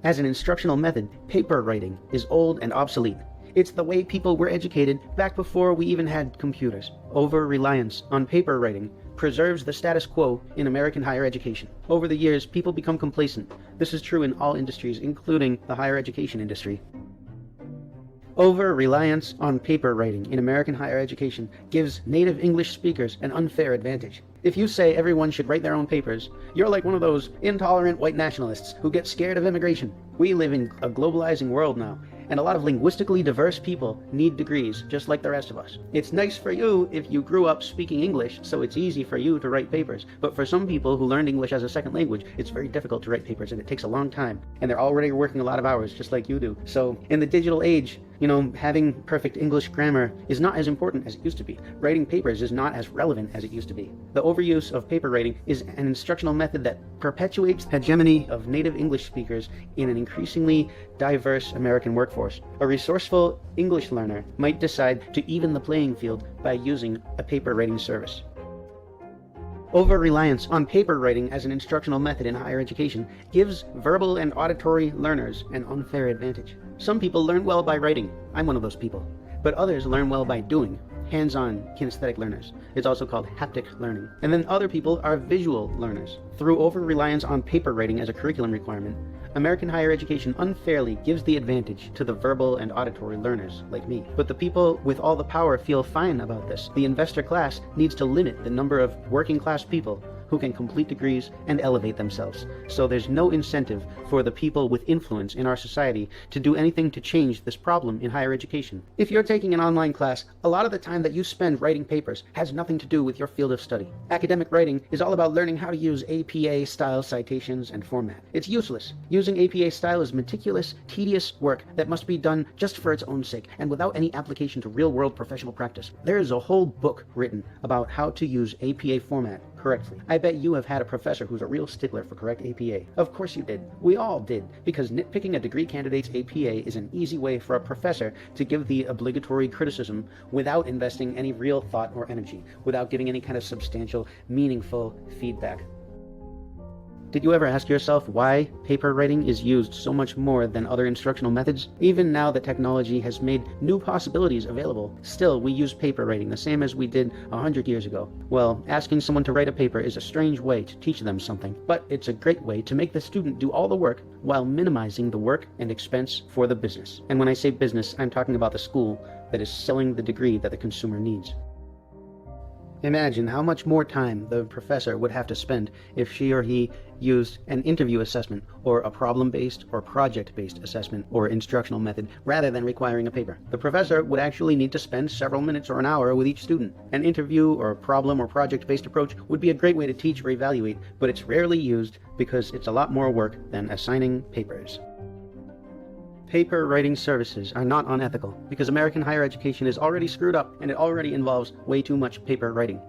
As an instructional method, paper writing is old and obsolete. It's the way people were educated back before we even had computers. Over-reliance on paper writing preserves the status quo in American higher education. Over the years, people become complacent. This is true in all industries, including the higher education industry. Over-reliance on paper writing in American higher education gives native English speakers an unfair advantage. If you say everyone should write their own papers, you're like one of those intolerant white nationalists who get scared of immigration. We live in a globalizing world now, and a lot of linguistically diverse people need degrees, just like the rest of us. It's nice for you if you grew up speaking English, so it's easy for you to write papers. But for some people who learned English as a second language, it's very difficult to write papers, and it takes a long time, and they're already working a lot of hours, just like you do. So in the digital age, having perfect English grammar is not as important as it used to be. Writing papers is not as relevant as it used to be. The overuse of paper writing is an instructional method that perpetuates the hegemony of native English speakers in an increasingly diverse American workforce. A resourceful English learner might decide to even the playing field by using a paper writing service. Over-reliance on paper writing as an instructional method in higher education gives verbal and auditory learners an unfair advantage. Some people learn well by writing. I'm one of those people. But others learn well by doing. Hands-on kinesthetic learners. It's also called haptic learning. And then other people are visual learners. Through over-reliance on paper writing as a curriculum requirement, American higher education unfairly gives the advantage to the verbal and auditory learners like me. But the people with all the power feel fine about this. The investor class needs to limit the number of working class people who can complete degrees and elevate themselves. So there's no incentive for the people with influence in our society to do anything to change this problem in higher education. If you're taking an online class, a lot of the time that you spend writing papers has nothing to do with your field of study. Academic writing is all about learning how to use APA-style citations and format. It's useless. Using APA style is meticulous, tedious work that must be done just for its own sake and without any application to real-world professional practice. There is a whole book written about how to use APA format correctly. I bet you have had a professor who's a real stickler for correct APA. Of course you did. We all did, because nitpicking a degree candidate's APA is an easy way for a professor to give the obligatory criticism without investing any real thought or energy, without giving any kind of substantial, meaningful feedback. Did you ever ask yourself why paper writing is used so much more than other instructional methods? Even now that technology has made new possibilities available, still we use paper writing the same as we did 100 years ago. Well, asking someone to write a paper is a strange way to teach them something, but it's a great way to make the student do all the work while minimizing the work and expense for the business. And when I say business, I'm talking about the school that is selling the degree that the consumer needs. Imagine how much more time the professor would have to spend if she or he used an interview assessment or a problem-based or project-based assessment or instructional method rather than requiring a paper. The professor would actually need to spend several minutes or an hour with each student. An interview or problem or project-based approach would be a great way to teach or evaluate, but it's rarely used because it's a lot more work than assigning papers. Paper writing services are not unethical because American higher education is already screwed up and it already involves way too much paper writing.